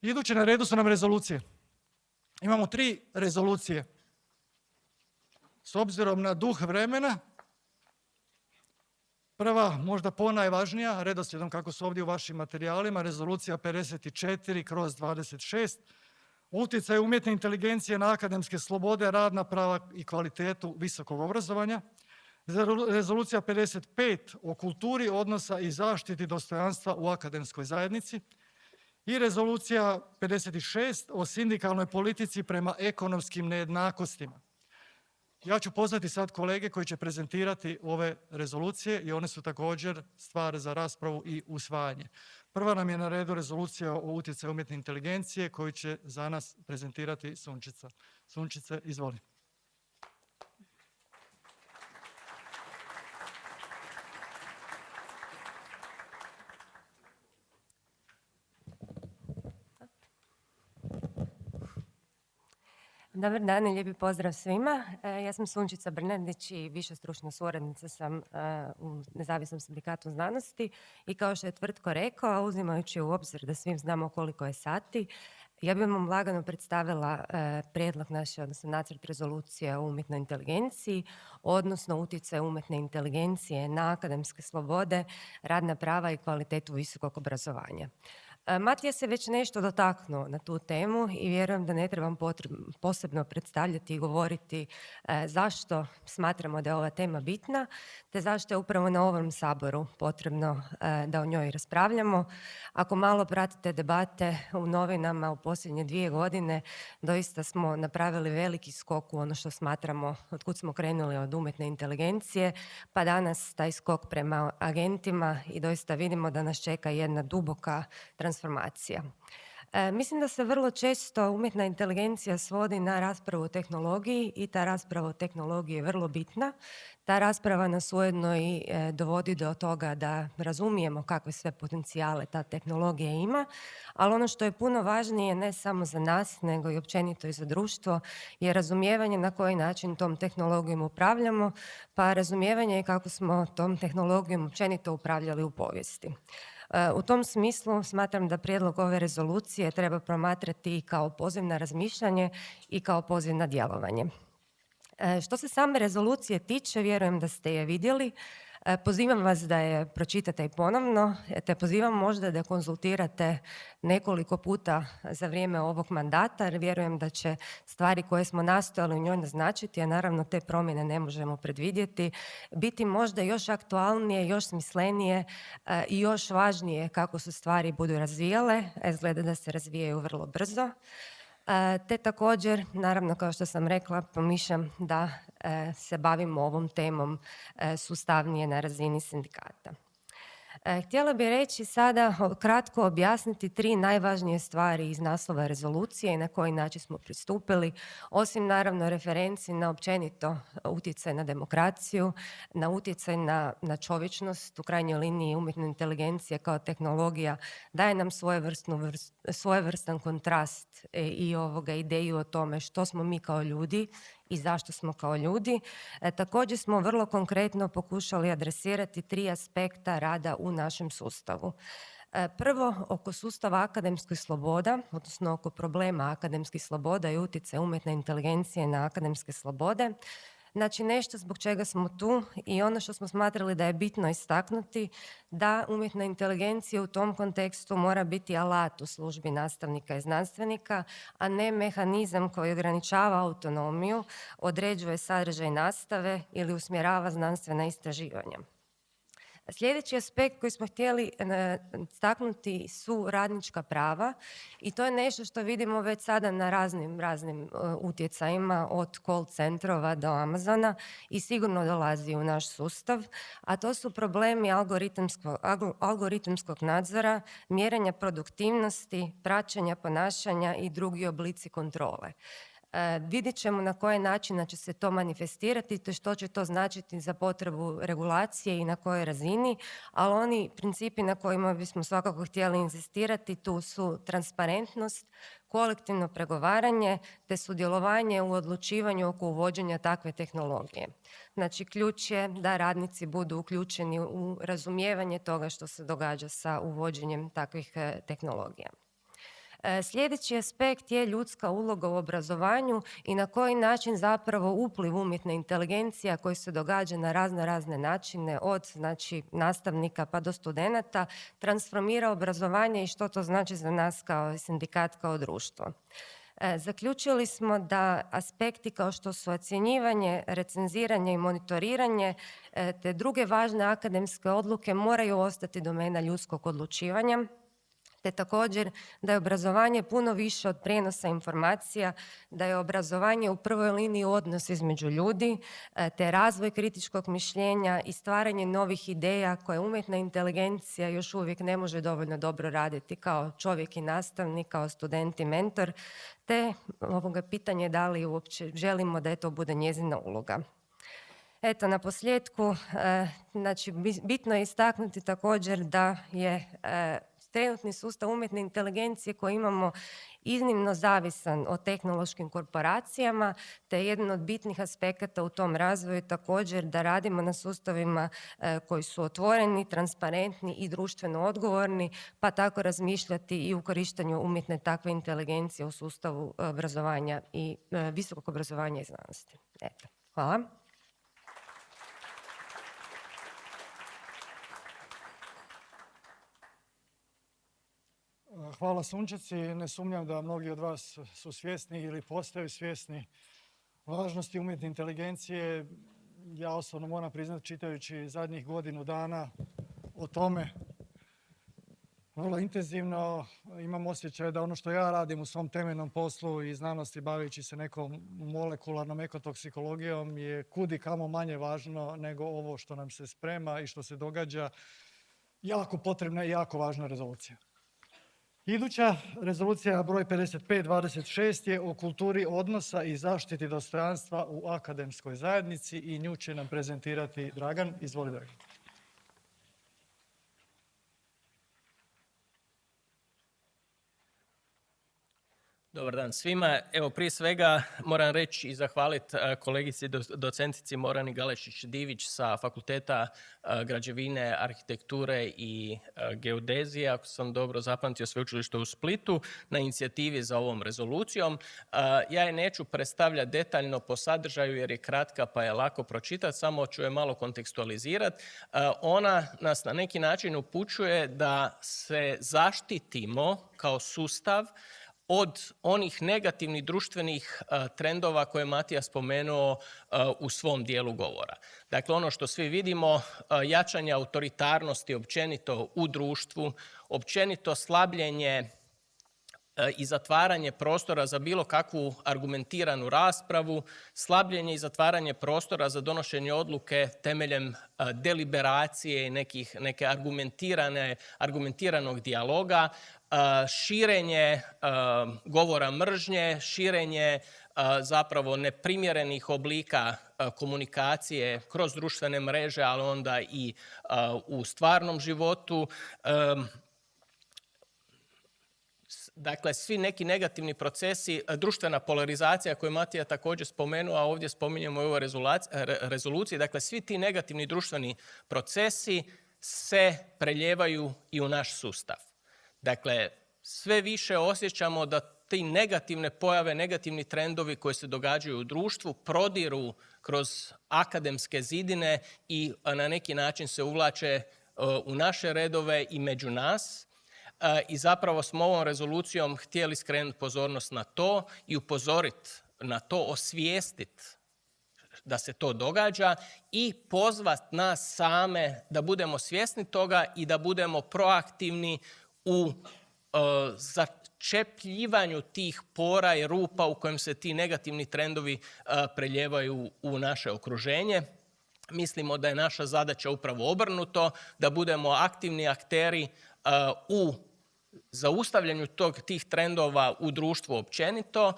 Iduće na redu su nam rezolucije. Imamo 3 rezolucije. S obzirom na duh vremena, prva, možda ponajvažnija, redoslijedom kako su ovdje u vašim materijalima, rezolucija 54/26, utjecaj umjetne inteligencije na akademske slobode, radna prava i kvalitetu visokog obrazovanja. Rezolucija 55 o kulturi odnosa i zaštiti dostojanstva u akademskoj zajednici. I rezolucija 56 o sindikalnoj politici prema ekonomskim nejednakostima. Ja ću pozvati sad kolege koji će prezentirati ove rezolucije i one su također stvar za raspravu i usvajanje. Prva nam je na redu rezolucija o utjecaju umjetne inteligencije koju će za nas prezentirati Sunčica. Sunčice, izvoli. Dobar dan i lijepi pozdrav svima. Ja sam Sunčica Brnardić i viša stručna suradnica sam u Nezavisnom sindikatu znanosti i kao što je Tvrtko rekao, uzimajući u obzir da svim znamo koliko je sati, ja bih vam lagano predstavila prijedlog naše, odnosno nacrt rezolucije o umjetnoj inteligenciji, odnosno utjecaj umjetne inteligencije na akademske slobode, radna prava i kvalitetu visokog obrazovanja. Matija se već nešto dotaknuo na tu temu i vjerujem da ne trebam posebno predstavljati i govoriti zašto smatramo da je ova tema bitna, te zašto je upravo na ovom Saboru potrebno da o njoj raspravljamo. Ako malo pratite debate u novinama u posljednje 2 godine, doista smo napravili veliki skok u ono što smatramo od kud smo krenuli od umjetne inteligencije, pa danas taj skok prema agentima i doista vidimo da nas čeka jedna duboka transformacija. Mislim da se vrlo često umjetna inteligencija svodi na raspravu o tehnologiji i ta rasprava o tehnologiji je vrlo bitna. Ta rasprava nas ujedno i dovodi do toga da razumijemo kakve sve potencijale ta tehnologija ima, ali ono što je puno važnije ne samo za nas, nego i općenito i za društvo, je razumijevanje na koji način tom tehnologijom upravljamo, pa razumijevanje i kako smo tom tehnologijom općenito upravljali u povijesti. U tom smislu smatram da prijedlog ove rezolucije treba promatrati i kao poziv na razmišljanje i kao poziv na djelovanje. Što se same rezolucije tiče, vjerujem da ste je vidjeli. Pozivam vas da je pročitate i ponovno, te pozivam možda da konzultirate nekoliko puta za vrijeme ovog mandata, jer vjerujem da će stvari koje smo nastojali u njoj naznačiti, a naravno te promjene ne možemo predvidjeti, biti možda još aktualnije, još smislenije i još važnije kako se stvari budu razvijale, a izgleda da se razvijaju vrlo brzo. Te također, naravno kao što sam rekla, pomišljam da se bavimo ovom temom sustavnije na razini sindikata. Htjela bih reći sada, kratko objasniti 3 najvažnije stvari iz naslova rezolucije i na koji način smo pristupili, osim naravno referenci na općenito utjecaj na demokraciju, na utjecaj na čovječnost, u krajnjoj liniji umjetna inteligencija kao tehnologija daje nam svojevrstan kontrast i ideju o tome što smo mi kao ljudi i zašto smo kao ljudi. Također smo vrlo konkretno pokušali adresirati 3 aspekta rada u našem sustavu. Prvo, oko sustava akademskih sloboda, odnosno oko problema akademskih sloboda i utjecaja umjetne inteligencije na akademske slobode. Znači nešto zbog čega smo tu i ono što smo smatrali da je bitno istaknuti, da umjetna inteligencija u tom kontekstu mora biti alat u službi nastavnika i znanstvenika, a ne mehanizam koji ograničava autonomiju, određuje sadržaj nastave ili usmjerava znanstvena istraživanja. Sljedeći aspekt koji smo htjeli istaknuti su radnička prava i to je nešto što vidimo već sada na raznim utjecajima od call centrova do Amazona i sigurno dolazi u naš sustav, a to su problemi algoritamskog nadzora, mjerenja produktivnosti, praćenja ponašanja i drugi oblici kontrole. Vidjet ćemo na koji način će se to manifestirati te što će to značiti za potrebu regulacije i na kojoj razini, ali oni principi na kojima bismo svakako htjeli inzistirati tu su transparentnost, kolektivno pregovaranje te sudjelovanje u odlučivanju oko uvođenja takve tehnologije. Znači, ključ je da radnici budu uključeni u razumijevanje toga što se događa sa uvođenjem takvih tehnologija. Sljedeći aspekt je ljudska uloga u obrazovanju i na koji način zapravo upliv umjetne inteligencije koji se događa na razne načine od nastavnika pa do studenata transformira obrazovanje i što to znači za nas kao sindikat, kao društvo. Zaključili smo da aspekti kao što su ocjenjivanje, recenziranje i monitoriranje te druge važne akademske odluke moraju ostati domena ljudskog odlučivanja, te također da je obrazovanje puno više od prijenosa informacija, da je obrazovanje u prvoj liniji odnos između ljudi, te razvoj kritičkog mišljenja i stvaranje novih ideja koje umjetna inteligencija još uvijek ne može dovoljno dobro raditi kao čovjek i nastavnik, kao student i mentor, te pitanje da li uopće želimo da to bude njezina uloga. Eto, na posljedku, bitno je istaknuti također da je trenutni sustav umjetne inteligencije koji imamo iznimno zavisan o tehnološkim korporacijama, te jedan od bitnih aspekata u tom razvoju također da radimo na sustavima koji su otvoreni, transparentni i društveno odgovorni, pa tako razmišljati i u korištenju umjetne takve inteligencije u sustavu obrazovanja i visokog obrazovanja i znanosti. Eto, hvala. Hvala Sunčici. Ne sumnjam da mnogi od vas su svjesni ili postaju svjesni važnosti umjetne inteligencije. Ja osobno moram priznati, čitajući zadnjih godinu dana o tome vrlo intenzivno, imam osjećaj da ono što ja radim u svom temeljnom poslu i znanosti baveći se nekom molekularnom ekotoksikologijom je kudi kamo manje važno nego ovo što nam se sprema i što se događa. Jako potrebna i jako važna rezolucija. Iduća rezolucija broj 5526 je o kulturi odnosa i zaštiti dostojanstva u akademskoj zajednici i nju će nam prezentirati Dragan. Izvoli, Dragan. Dobar dan svima. Evo, prije svega moram reći i zahvaliti kolegici docentici Morani Galešić-Divić sa Fakulteta građevine, arhitekture i geodezije, ako sam dobro zapamtio, Sveučilišta u Splitu, na inicijativi za ovom rezolucijom. Ja je neću predstavljati detaljno po sadržaju jer je kratka pa je lako pročitati, samo ću je malo kontekstualizirati. Ona nas na neki način upućuje da se zaštitimo kao sustav od onih negativnih društvenih trendova koje je Matija spomenuo u svom dijelu govora. Dakle, ono što svi vidimo, jačanje autoritarnosti općenito u društvu, općenito slabljenje i zatvaranje prostora za bilo kakvu argumentiranu raspravu, slabljenje i zatvaranje prostora za donošenje odluke temeljem deliberacije i neke argumentiranog dijaloga, širenje govora mržnje, širenje zapravo neprimjerenih oblika komunikacije kroz društvene mreže, ali onda i u stvarnom životu. Dakle, svi neki negativni procesi, društvena polarizacija koju je Matija također spomenuo, a ovdje spominjemo i u ovoj rezoluciji, dakle, svi ti negativni društveni procesi se preljevaju i u naš sustav. Dakle, sve više osjećamo da ti negativne pojave, negativni trendovi koji se događaju u društvu prodiru kroz akademske zidine i na neki način se uvlače u naše redove i među nas. I zapravo smo ovom rezolucijom htjeli skrenuti pozornost na to i upozoriti na to, osvijestiti da se to događa i pozvati nas same da budemo svjesni toga i da budemo proaktivni u začepljivanju tih pora i rupa u kojem se ti negativni trendovi preljevaju u naše okruženje. Mislimo da je naša zadaća upravo obrnuto, da budemo aktivni akteri u zaustavljanju tih trendova u društvu općenito,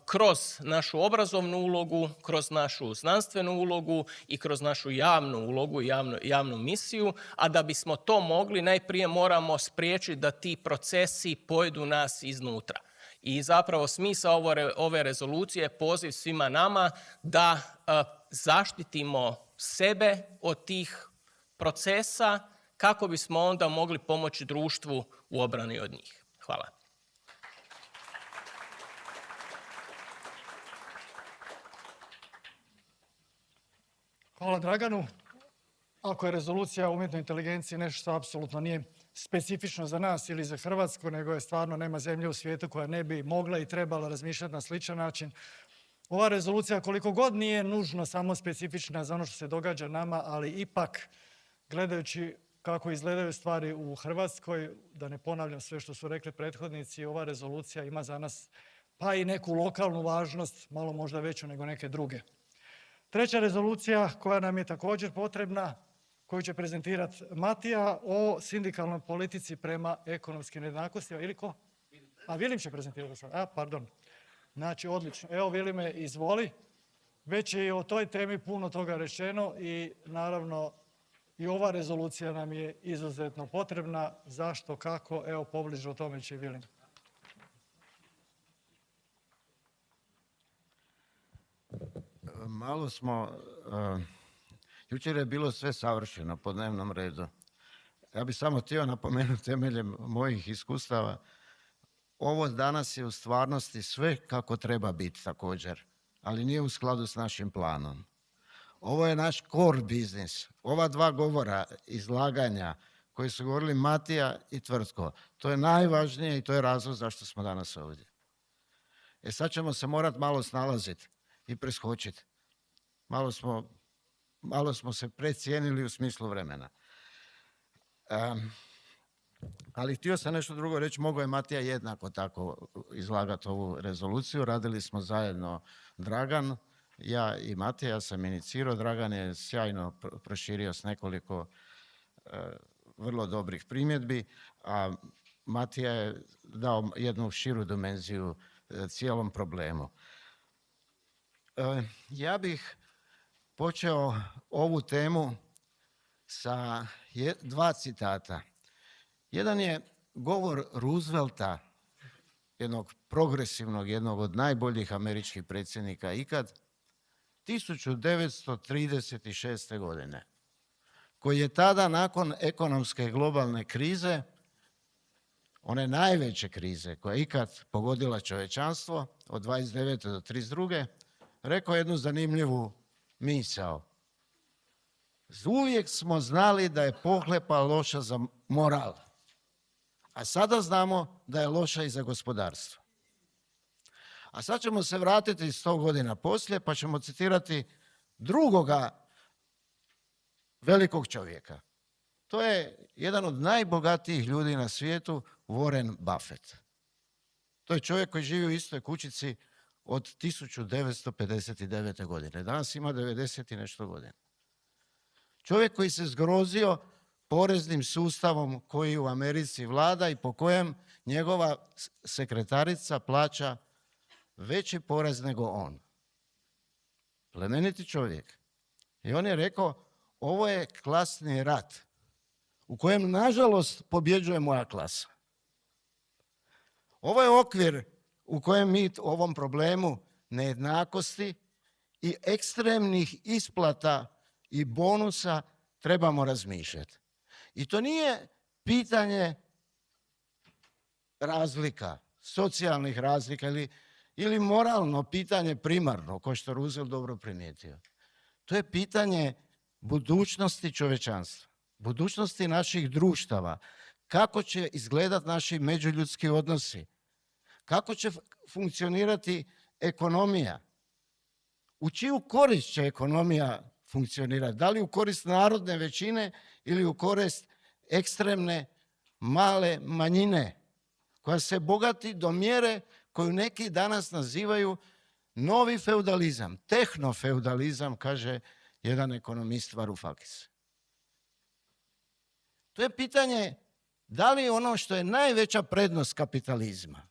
kroz našu obrazovnu ulogu, kroz našu znanstvenu ulogu i kroz našu javnu ulogu, javnu misiju, a da bismo to mogli, najprije moramo spriječiti da ti procesi pojedu nas iznutra. I zapravo smisao ove rezolucije je poziv svima nama da zaštitimo sebe od tih procesa kako bismo onda mogli pomoći društvu u obrani od njih. Hvala. Hvala Draganu. Ako je rezolucija o umjetnoj inteligenciji nešto što apsolutno nije specifično za nas ili za Hrvatsku, nego je stvarno nema zemlje u svijetu koja ne bi mogla i trebala razmišljati na sličan način. Ova rezolucija koliko god nije nužno samo specifična za ono što se događa nama, ali ipak gledajući kako izgledaju stvari u Hrvatskoj, da ne ponavljam sve što su rekli prethodnici, ova rezolucija ima za nas pa i neku lokalnu važnost, malo možda veću nego neke druge. Treća rezolucija koja nam je također potrebna, koju će prezentirati Matija, o sindikalnoj politici prema ekonomskim nejednakostima. Ili ko? A Vilim će prezentirati sad. Pardon. Znači, odlično. Evo Vilime, izvoli. Već je i o toj temi puno toga rečeno i naravno i ova rezolucija nam je izuzetno potrebna. Zašto, kako? Evo pobliže o tome će i Vilim. Malo smo, jučer je bilo sve savršeno po dnevnom redu. Ja bih samo htio napomenuti temeljem mojih iskustava, ovo danas je u stvarnosti sve kako treba biti također, ali nije u skladu s našim planom. Ovo je naš core biznis. Ova dva govora, izlaganja koji su govorili Matija i Tvrtko, to je najvažnije i to je razlog zašto smo danas ovdje. Sad ćemo se morati malo snalaziti i preskočiti. Malo smo se precijenili u smislu vremena. Ali htio sam nešto drugo reći, mogao je Matija jednako tako izlagati ovu rezoluciju. Radili smo zajedno Dragan, ja i Matija, ja sam inicirao, Dragan je sjajno proširio s nekoliko vrlo dobrih primjedbi, a Matija je dao jednu širu dimenziju cijelom problemu. Ja bih počeo ovu temu sa dva citata. Jedan je govor Roosevelta, jednog progresivnog, jednog od najboljih američkih predsjednika ikad, 1936. godine, koji je tada nakon ekonomske globalne krize, one najveće krize koja je ikad pogodila čovječanstvo, od 29. do 32. rekao jednu zanimljivu misao. Uvijek smo znali da je pohlepa loša za moral, a sada znamo da je loša i za gospodarstvo. A sad ćemo se vratiti 100 godina poslije, pa ćemo citirati drugoga velikog čovjeka. To je jedan od najbogatijih ljudi na svijetu, Warren Buffett. To je čovjek koji živi u istoj kućici od 1959. godine. Danas ima 90 i nešto godina. Čovjek koji se zgrozio poreznim sustavom koji u Americi vlada i po kojem njegova sekretarica plaća veći porez nego on. Plemeniti čovjek. I on je rekao, ovo je klasni rat u kojem, nažalost, pobjeđuje moja klasa. Ovo je okvir u kojem mi ovom problemu nejednakosti i ekstremnih isplata i bonusa trebamo razmišljati. I to nije pitanje razlika, socijalnih razlika ili moralno pitanje primarno, kao što Roosevelt dobro primijetio. To je pitanje budućnosti čovječanstva, budućnosti naših društava, kako će izgledati naši međuljudski odnosi, kako će funkcionirati ekonomija, u čiju korist će ekonomija funkcionirati, da li u korist narodne većine ili u korist ekstremne male manjine, koja se bogati do mjere koju neki danas nazivaju novi feudalizam, tehnofeudalizam, kaže jedan ekonomist Varoufakis. To je pitanje da li ono što je najveća prednost kapitalizma,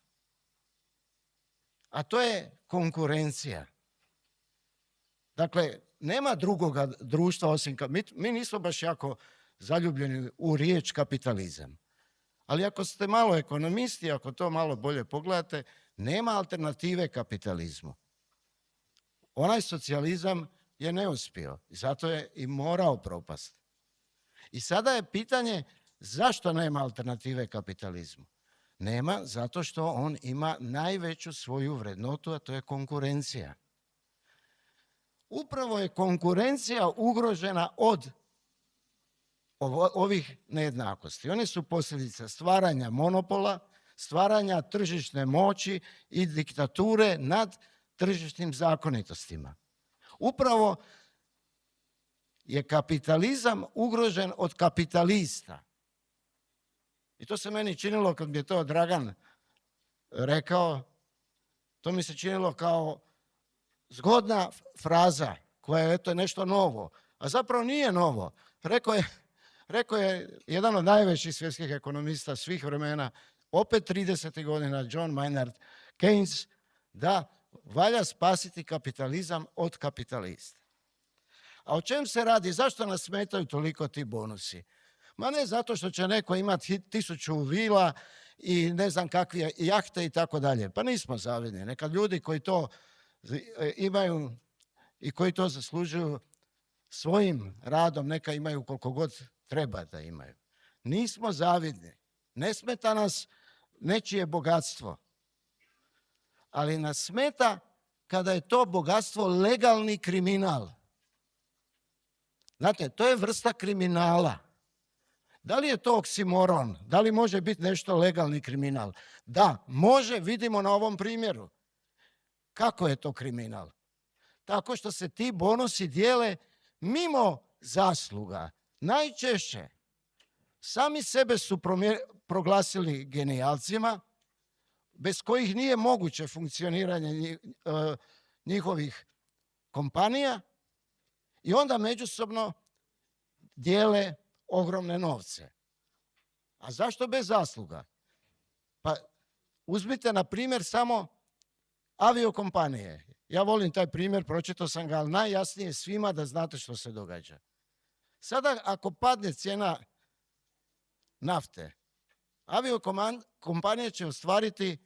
a to je konkurencija. Dakle, nema drugoga društva osim, mi nismo baš jako zaljubljeni u riječ kapitalizam. Ali ako ste malo ekonomisti, ako to malo bolje pogledate, nema alternative kapitalizmu. Onaj socijalizam je neuspio i zato je i morao propasti. I sada je pitanje zašto nema alternative kapitalizmu. Nema zato što on ima najveću svoju vrednotu, a to je konkurencija. Upravo je konkurencija ugrožena od ovih nejednakosti. One su posljedica stvaranja monopola, stvaranja tržišne moći i diktature nad tržišnim zakonitostima. Upravo je kapitalizam ugrožen od kapitalista. I to se meni činilo, kad bi je to Dragan rekao, to mi se činilo kao zgodna fraza koja je eto nešto novo, a zapravo nije novo. Rekao je jedan od najvećih svjetskih ekonomista svih vremena, opet 30. godina, John Maynard Keynes, da valja spasiti kapitalizam od kapitalista. A o čem se radi? Zašto nas smetaju toliko ti bonusi? Ma ne zato što će neko imati 1000 vila i ne znam kakve jahte i tako dalje. Pa nismo zavidni. Neka ljudi koji to imaju i koji to zaslužuju svojim radom, neka imaju koliko god treba da imaju. Nismo zavidni. Ne smeta nas nečije bogatstvo. Ali nas smeta kada je to bogatstvo legalni kriminal. Znate, to je vrsta kriminala. Da li je to oksimoron? Da li može biti nešto legalni kriminal? Da, može, vidimo na ovom primjeru. Kako je to kriminal? Tako što se ti bonusi dijele mimo zasluga. Najčešće sami sebe su proglasili genijalcima, bez kojih nije moguće funkcioniranje njihovih kompanija, i onda međusobno dijele ogromne novce. A zašto bez zasluga? Pa uzmite na primjer samo aviokompanije. Ja volim taj primjer, pročitao sam ga, ali najjasnije svima da znate što se događa. Sada ako padne cijena nafte, aviokompanije će ostvariti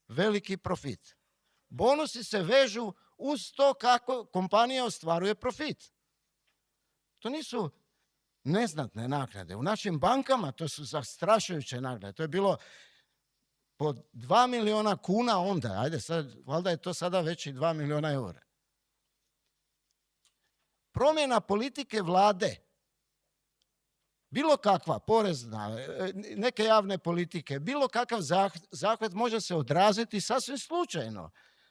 veliki profit. Bonusi se vežu uz to kako kompanija ostvaruje profit. To nisu neznatne naknade. U našim bankama to su zastrašujuće naknade. To je bilo po 2 milijuna kuna onda. Ajde, sad, valjda je to sada već i 2 milijuna eura. Promjena politike vlade, bilo kakva porezna, neke javne politike, bilo kakav zahvat može se odraziti sasvim slučajno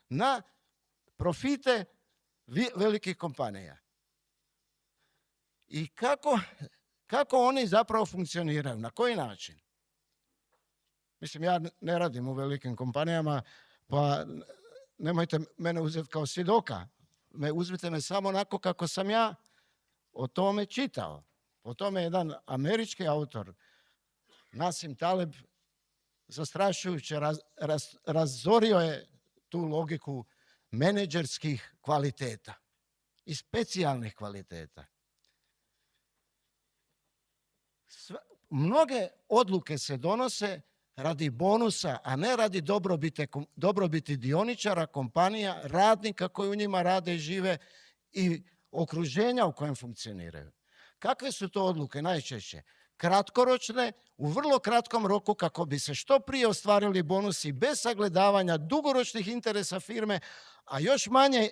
na profite velikih kompanija. I kako oni zapravo funkcioniraju, na koji način? Mislim, ja ne radim u velikim kompanijama, pa nemojte mene uzeti kao svjedoka. Uzmite me samo onako kako sam ja o tome čitao. O tome jedan američki autor, Nassim Taleb, zastrašujuće razorio je tu logiku menadžerskih kvaliteta i specijalnih kvaliteta. Mnoge odluke se donose radi bonusa, a ne radi dobrobiti dioničara, kompanija, radnika koji u njima rade i žive i okruženja u kojem funkcioniraju. Kakve su to odluke najčešće? Kratkoročne, u vrlo kratkom roku, kako bi se što prije ostvarili bonusi bez sagledavanja dugoročnih interesa firme, a još manje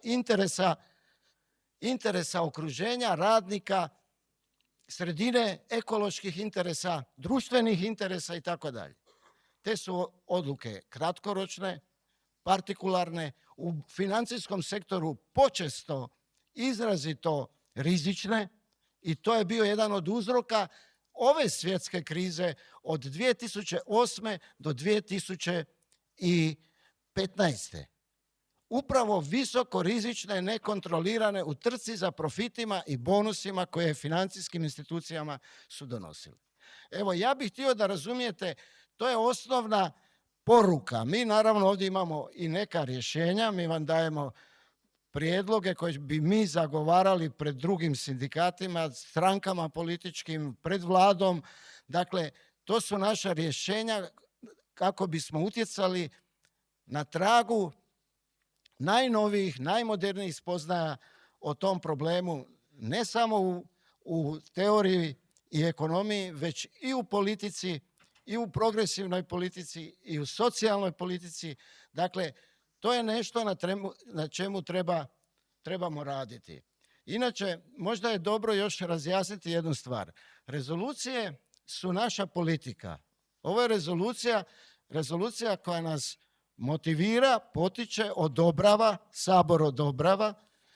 interesa okruženja, radnika, sredine, ekoloških interesa, društvenih interesa i tako dalje. Te su odluke kratkoročne, partikularne, u financijskom sektoru počesto izrazito rizične, i to je bio jedan od uzroka ove svjetske krize od 2008. do 2015. Upravo visoko rizične, nekontrolirane u trci za profitima i bonusima koje financijskim institucijama su donosili. Evo, ja bih htio da razumijete, to je osnovna poruka. Mi naravno ovdje imamo i neka rješenja, mi vam dajemo prijedloge koje bi mi zagovarali pred drugim sindikatima, strankama političkim, pred vladom. Dakle, to su naša rješenja kako bismo utjecali na tragu najnovijih, najmodernijih spoznaja o tom problemu, ne samo u teoriji i ekonomiji, već i u politici, i u progresivnoj politici, i u socijalnoj politici. Dakle, to je nešto na čemu trebamo raditi. Inače, možda je dobro još razjasniti jednu stvar. Rezolucije su naša politika. Ovo je rezolucija koja nas motivira, potiče, odobrava, Sabor odobrava,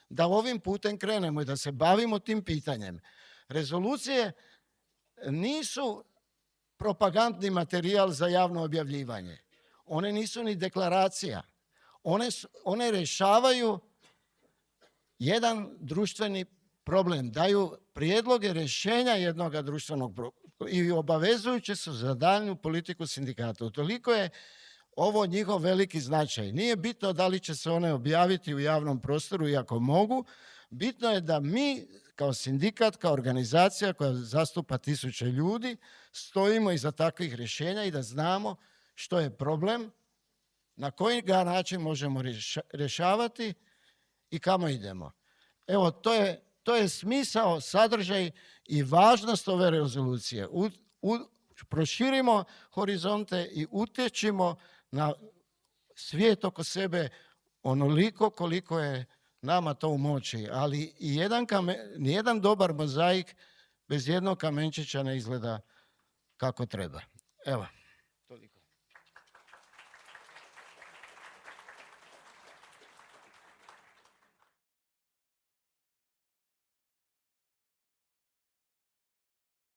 da ovim putem krenemo i da se bavimo tim pitanjem. Rezolucije nisu propagandni materijal za javno objavljivanje. One nisu ni deklaracija. One rješavaju jedan društveni problem, daju prijedloge rješenja jednog društvenog problema i obavezujuće su za daljnju politiku sindikata. Utoliko je ovo njihov veliki značaj. Nije bitno da li će se one objaviti u javnom prostoru, iako mogu. Bitno je da mi kao sindikat, kao organizacija koja zastupa 1000 ljudi, stojimo iza takvih rješenja i da znamo što je problem, na koji ga način možemo rješavati i kamo idemo. Evo, to je smisao, sadržaj i važnost ove rezolucije. Proširimo horizonte i utječimo na svijet oko sebe onoliko koliko je nama to u moći, ali nijedan dobar mozaik bez jednog kamenčića ne izgleda kako treba. Evo.